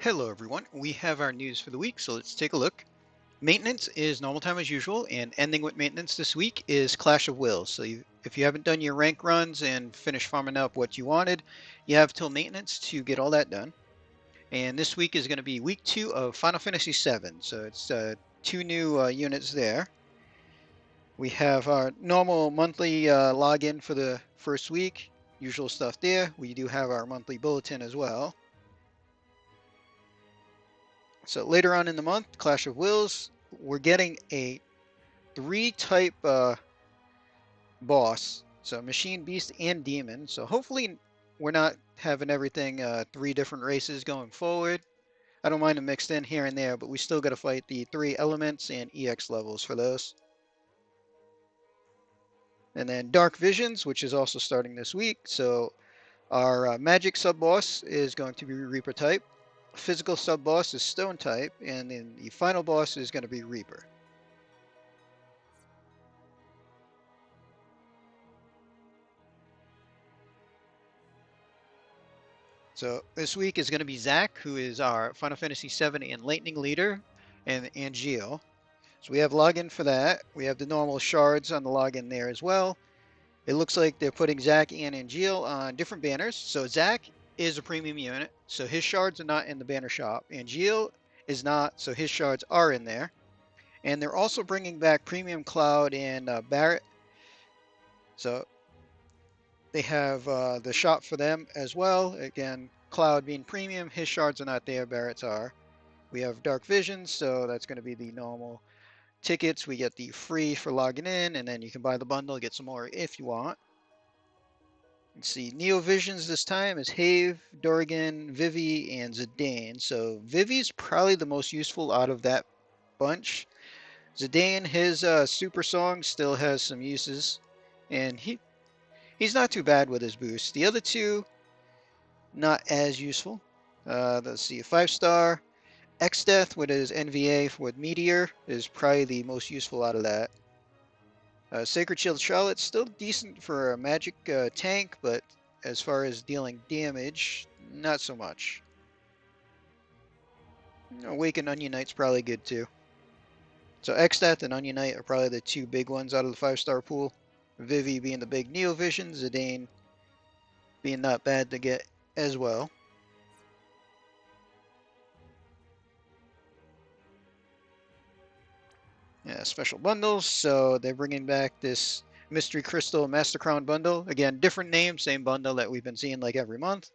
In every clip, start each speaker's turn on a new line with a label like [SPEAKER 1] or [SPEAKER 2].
[SPEAKER 1] Hello everyone, we have our news for the week, so let's take a look. Maintenance is normal time as usual, and ending with maintenance this week is Clash of Wills. So if you haven't done your rank runs and finished farming up what you wanted, you have till maintenance to get all that done. And this week is going to be week 2 of Final Fantasy VII, so it's two new units there. We have our normal monthly login for the first week, usual stuff there. We do have our monthly bulletin as well. So later on in the month, Clash of Wills, we're getting a 3-type boss. So Machine, Beast, and Demon. So hopefully we're not having everything 3 different races going forward. I don't mind them mixed in here and there, but we still got to fight the 3 elements and EX levels for those. And then Dark Visions, which is also starting this week. So our magic sub-boss is going to be Reaper type. Physical sub-boss is Stone type. And then the final boss is going to be Reaper. So this week is going to be Zack, who is our Final Fantasy VII and Lightning leader, and Angeal. So we have login for that. We have the normal shards on the login there as well. It looks like they're putting Zack and Angeal on different banners. So Zack is a premium unit, so his shards are not in the banner shop. Angeal is not, so his shards are in there. And they're also bringing back Premium Cloud and Barret. So they have the shop for them as well. Again, Cloud being premium, his shards are not there, Barrett's are. We have Dark Visions, so that's going to be the normal tickets. We get the free for logging in, and then you can buy the bundle, get some more if you want. Let's see, Neo Visions this time is Have, Dorgan, Vivi, and Zidane. So Vivi's probably the most useful out of that bunch. Zidane, his super song still has some uses, and he's not too bad with his boost. The other two, not as useful. Let's see, 5-star. X-Death with his NVA with Meteor is probably the most useful out of that. Sacred Shield Charlotte, still decent for a magic tank, but as far as dealing damage, not so much. Awakened Onion Knight's probably good too. So X-Death and Onion Knight are probably the two big ones out of the 5-star pool. Vivi being the big Neo Vision, Zidane being not bad to get as well. Yeah, special bundles. So they're bringing back this Mystery Crystal Master Crown bundle. Again, different name, same bundle that we've been seeing like every month.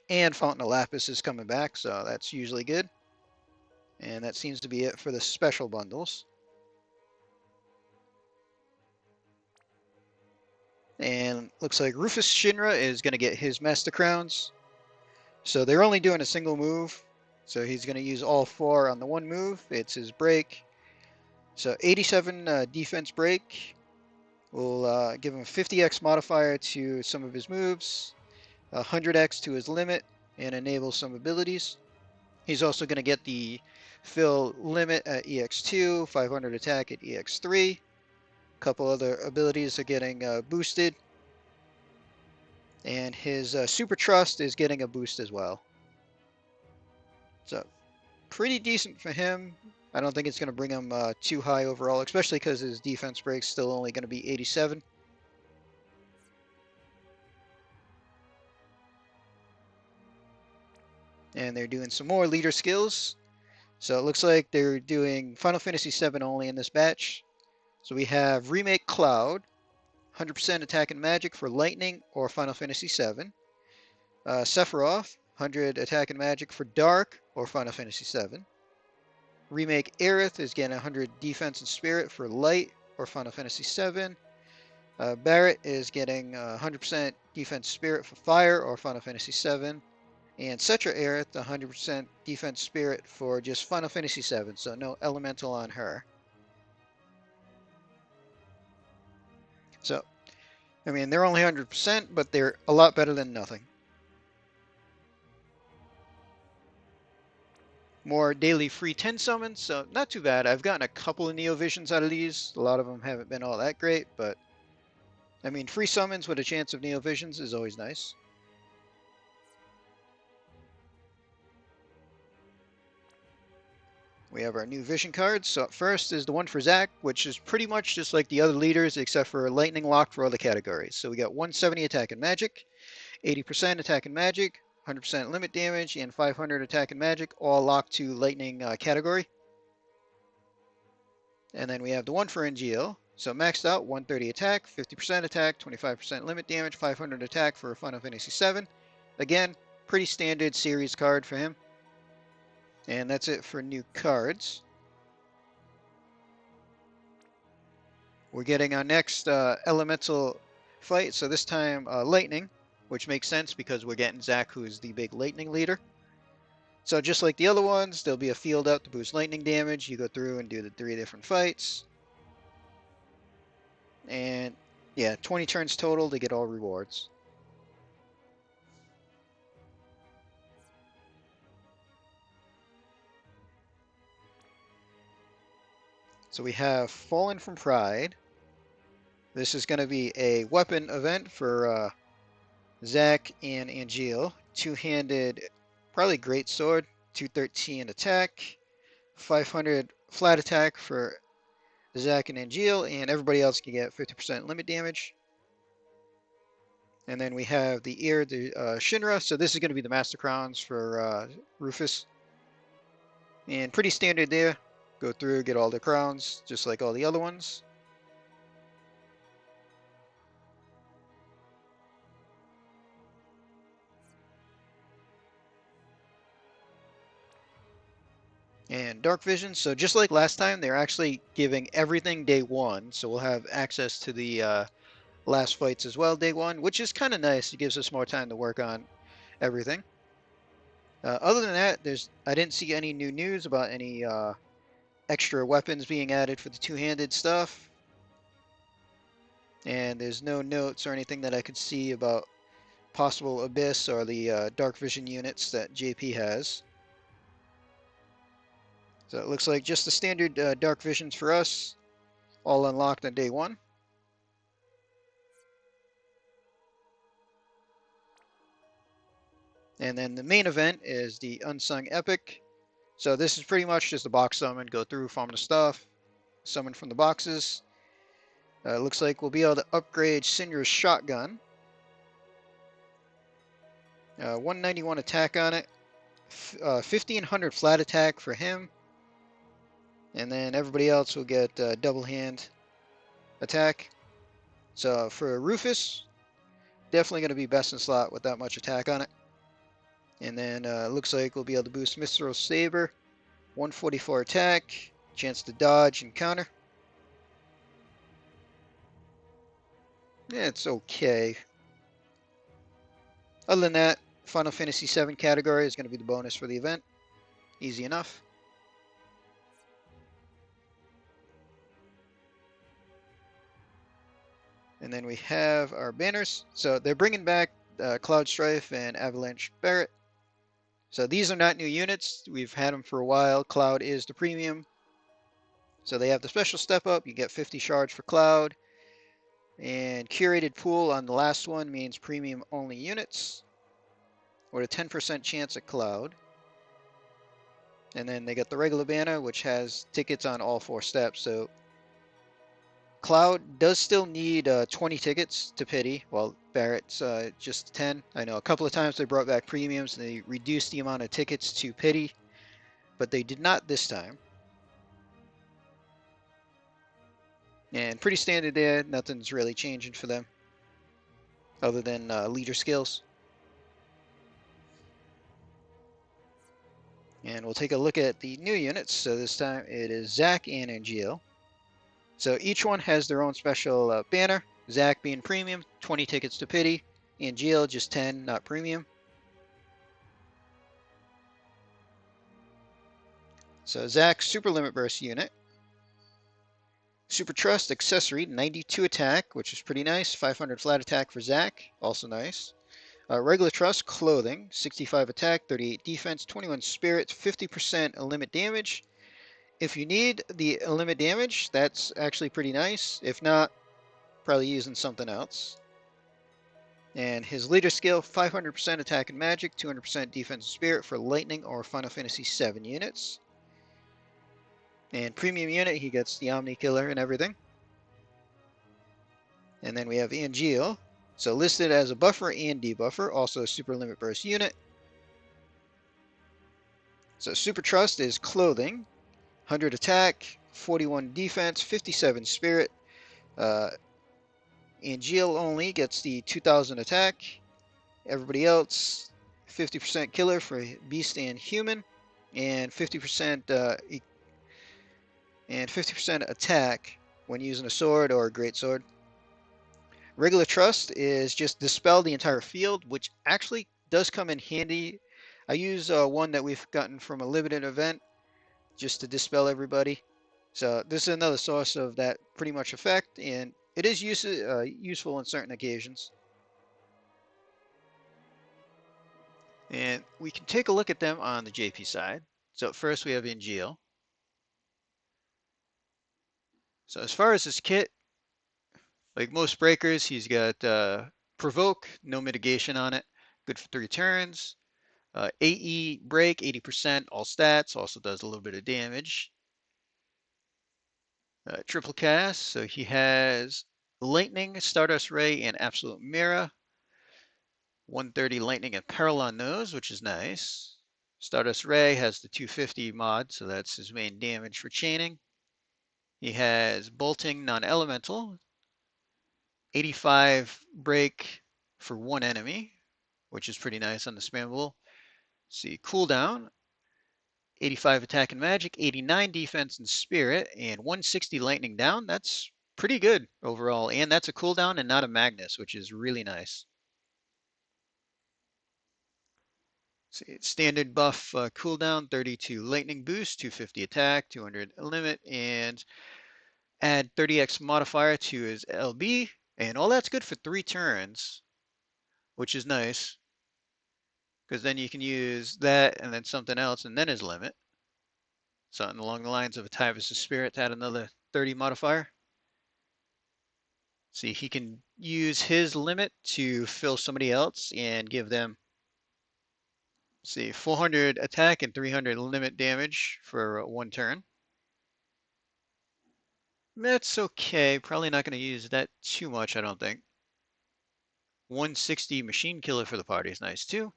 [SPEAKER 1] And Fountain of Lapis is coming back, so that's usually good. And that seems to be it for the special bundles. And looks like Rufus Shinra is going to get his Master Crowns. So they're only doing a single move. So he's going to use all 4 on the one move. It's his break. So 87 defense break. We'll give him a 50x modifier to some of his moves, 100x to his limit, and enable some abilities. He's also going to get the fill limit at EX2, 500 attack at EX3. A couple other abilities are getting boosted. And his Super Trust is getting a boost as well. So pretty decent for him. I don't think it's going to bring him too high overall, especially because his defense break's still only going to be 87. And they're doing some more leader skills. So it looks like they're doing Final Fantasy VII only in this batch. So we have Remake Cloud, 100% attack and magic for Lightning or Final Fantasy VII. Sephiroth, 100 attack and magic for Dark or Final Fantasy VII. Remake Aerith is getting 100 defense and spirit for Light or Final Fantasy VII. Barret is getting 100% defense spirit for Fire or Final Fantasy VII. And Cetra Aerith, 100% defense spirit for just Final Fantasy VII, so no elemental on her. So, I mean, they're only 100%, but they're a lot better than nothing. More daily free 10 summons, so not too bad. I've gotten a couple of Neo Visions out of these. A lot of them haven't been all that great, but I mean, free summons with a chance of Neo Visions is always nice. We have our new vision cards. So first is the one for Zack, which is pretty much just like the other leaders except for lightning lock for other categories. So we got 170 attack and magic, 80% attack and magic, 100% limit damage, and 500 attack and magic, all locked to lightning category. And then we have the one for Angeal. So maxed out 130 attack, 50% attack, 25% limit damage, 500 attack for Final Fantasy VII. Again, pretty standard series card for him. And that's it for new cards. We're getting our next elemental fight. So this time lightning, which makes sense because we're getting Zack, who is the big lightning leader. So just like the other ones, there'll be a field out to boost lightning damage. You go through and do the 3 different fights. And yeah, 20 turns total to get all rewards. So we have Fallen from Pride. This is going to be a weapon event for Zack and Angeal. Two-handed, probably great sword. 213 attack, 500 flat attack for Zack and Angeal, and everybody else can get 50% limit damage. And then we have the Heir, the Shinra. So this is going to be the Master Crowns for Rufus. And pretty standard there. Go through, get all the crowns, just like all the other ones. And Dark Vision, so just like last time, they're actually giving everything day 1. So we'll have access to the last fights as well day 1, which is kind of nice. It gives us more time to work on everything. Other than that, I didn't see any new news about any extra weapons being added for the two-handed stuff. And there's no notes or anything that I could see about possible Abyss or the Dark Vision units that JP has. So it looks like just the standard Dark Visions for us, all unlocked on day 1. And then the main event is the Unsung Epic. So this is pretty much just a box summon, go through, farm the stuff, summon from the boxes. Looks like we'll be able to upgrade Shinra's shotgun. 191 attack on it, 1500 flat attack for him. And then everybody else will get double hand attack. So for Rufus, definitely going to be best in slot with that much attack on it. And then looks like we'll be able to boost Mithril Saber, 144 attack, chance to dodge and counter. Yeah, it's okay. Other than that, Final Fantasy VII category is going to be the bonus for the event. Easy enough. And then we have our banners. So they're bringing back Cloud Strife and Avalanche Barret. So these are not new units. We've had them for a while. Cloud is the premium. So they have the special step up. You get 50 shards for Cloud. And curated pool on the last one means premium only units. With a 10% chance at Cloud. And then they got the regular banner, which has tickets on all 4 steps. So Cloud does still need 20 tickets to pity, while Barret's just 10. I know a couple of times they brought back premiums and they reduced the amount of tickets to pity, but they did not this time. And pretty standard there, nothing's really changing for them, other than leader skills. And we'll take a look at the new units. So this time it is Zack and Angeal. So each one has their own special banner. Zack being premium, 20 tickets to pity. Angeal just 10, not premium. So Zack super limit burst unit. Super trust accessory, 92 attack, which is pretty nice. 500 flat attack for Zack, also nice. Regular trust clothing, 65 attack, 38 defense, 21 spirit, 50% limit damage. If you need the limit damage, that's actually pretty nice. If not, probably using something else. And his leader skill, 500% attack and magic, 200% defense and spirit for lightning or Final Fantasy VII units. And premium unit, he gets the Omni Killer and everything. And then we have Angeal. So listed as a buffer and debuffer, also a super limit burst unit. So super trust is clothing, 100 attack, 41 defense, 57 spirit. Uh, Angeal only gets the 2000 attack. Everybody else, 50% killer for beast and human, and 50% attack when using a sword or a great sword. Regular trust is just dispel the entire field, which actually does come in handy. I use one that we've gotten from a limited event just to dispel everybody. So this is another source of that pretty much effect, and it is useful on certain occasions. And we can take a look at them on the JP side. So first we have Angeal. So as far as his kit, like most breakers, he's got Provoke, no mitigation on it, good for 3 turns. AE break, 80%, all stats, also does a little bit of damage. Triple cast, so he has Lightning, Stardust Ray, and Absolute Mirror. 130 Lightning and Peril on those, which is nice. Stardust Ray has the 250 mod, so that's his main damage for chaining. He has Bolting Non-Elemental, 85 break for 1 enemy, which is pretty nice on the spammable. See, cooldown, 85 attack and magic, 89 defense and spirit, and 160 lightning down. That's pretty good overall, and that's a cooldown and not a Magnus, which is really nice. See, standard buff cooldown, 32 lightning boost, 250 attack, 200 limit, and add 30x modifier to his LB, and all that's good for 3 turns, which is nice, because then you can use that and then something else and then his limit. Something along the lines of a Tyvus' Spirit to add another 30 modifier. See, he can use his limit to fill somebody else and give them, see, 400 attack and 300 limit damage for 1 turn. That's okay. Probably not going to use that too much, I don't think. 160 machine killer for the party is nice too.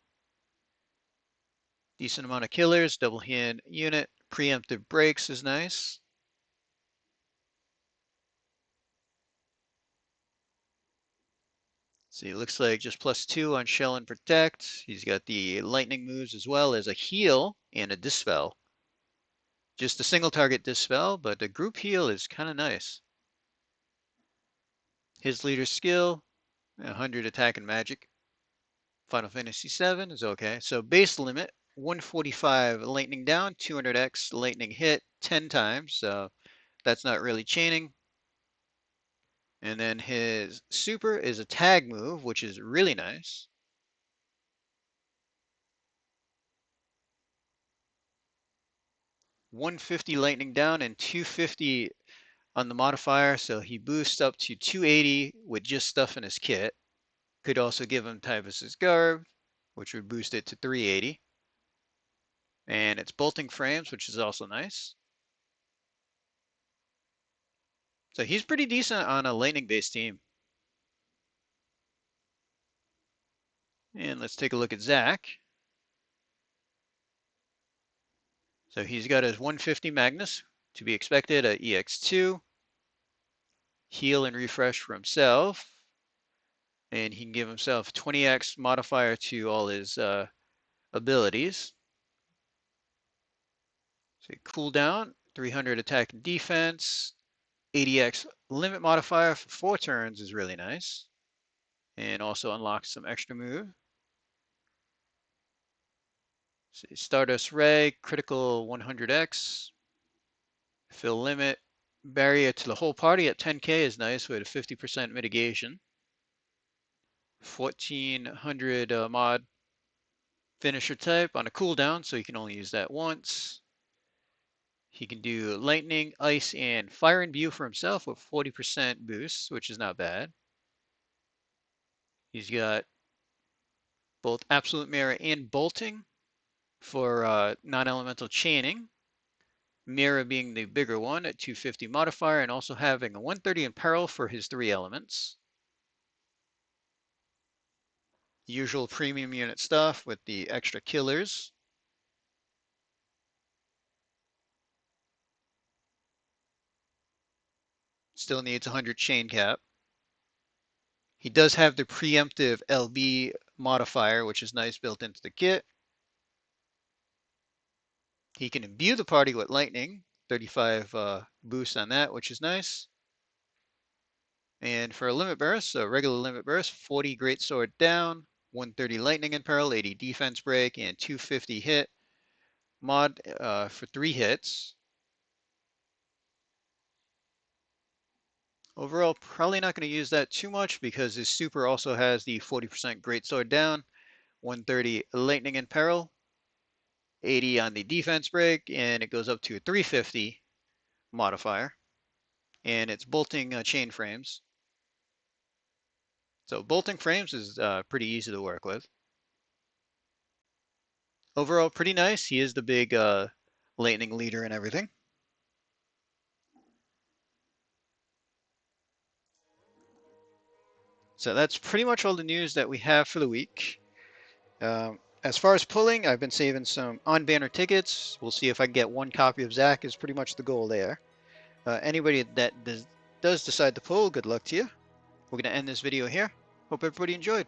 [SPEAKER 1] Decent amount of killers, double hand unit. Preemptive breaks is nice. See, it looks like just +2 on shell and protect. He's got the lightning moves as well as a heal and a dispel. Just a single target dispel, but the group heal is kind of nice. His leader skill, 100 attack and magic. Final Fantasy VII is okay. So base limit, 145 lightning down, 200x lightning hit 10 times. So that's not really chaining. And then his super is a tag move, which is really nice. $150 lightning down and 250 on the modifier, so he boosts up to 280 with just stuff in his kit. Could also give him Tyvus's Garb, which would boost it to 380. And it's bolting frames, which is also nice. So he's pretty decent on a lightning-based team. And let's take a look at Zack. So he's got his 150 Magnus, to be expected, a EX2. Heal and refresh for himself. And he can give himself 20x modifier to all his abilities. So cooldown, 300 attack and defense, 80x limit modifier for 4 turns is really nice. And also unlocks some extra move. So Stardust Ray, critical 100x, fill limit, barrier to the whole party at 10k is nice with a 50% mitigation. 1400 mod finisher type on a cooldown, so you can only use that once. He can do lightning, ice, and fire imbue for himself with 40% boost, which is not bad. He's got both absolute mirror and bolting for non-elemental chaining. Mira being the bigger one at 250 modifier and also having a 130 in peril for his 3 elements. Usual premium unit stuff with the extra killers. Still needs 100 chain cap. He does have the preemptive LB modifier, which is nice built into the kit. He can imbue the party with lightning, 35 boost on that, which is nice. And for a limit burst, a regular limit burst, 40 greatsword down, 130 lightning in peril, 80 defense break, and 250 hit mod for 3 hits. Overall, probably not going to use that too much because his super also has the 40% greatsword down, 130 lightning in peril, 80 on the defense break, and it goes up to a 350 modifier. And it's bolting chain frames. So bolting frames is pretty easy to work with. Overall, pretty nice. He is the big lightning leader and everything. So that's pretty much all the news that we have for the week. As far as pulling, I've been saving some on-banner tickets. We'll see if I can get 1 copy of Zack is pretty much the goal there. Anybody that does decide to pull, good luck to you. We're going to end this video here. Hope everybody enjoyed.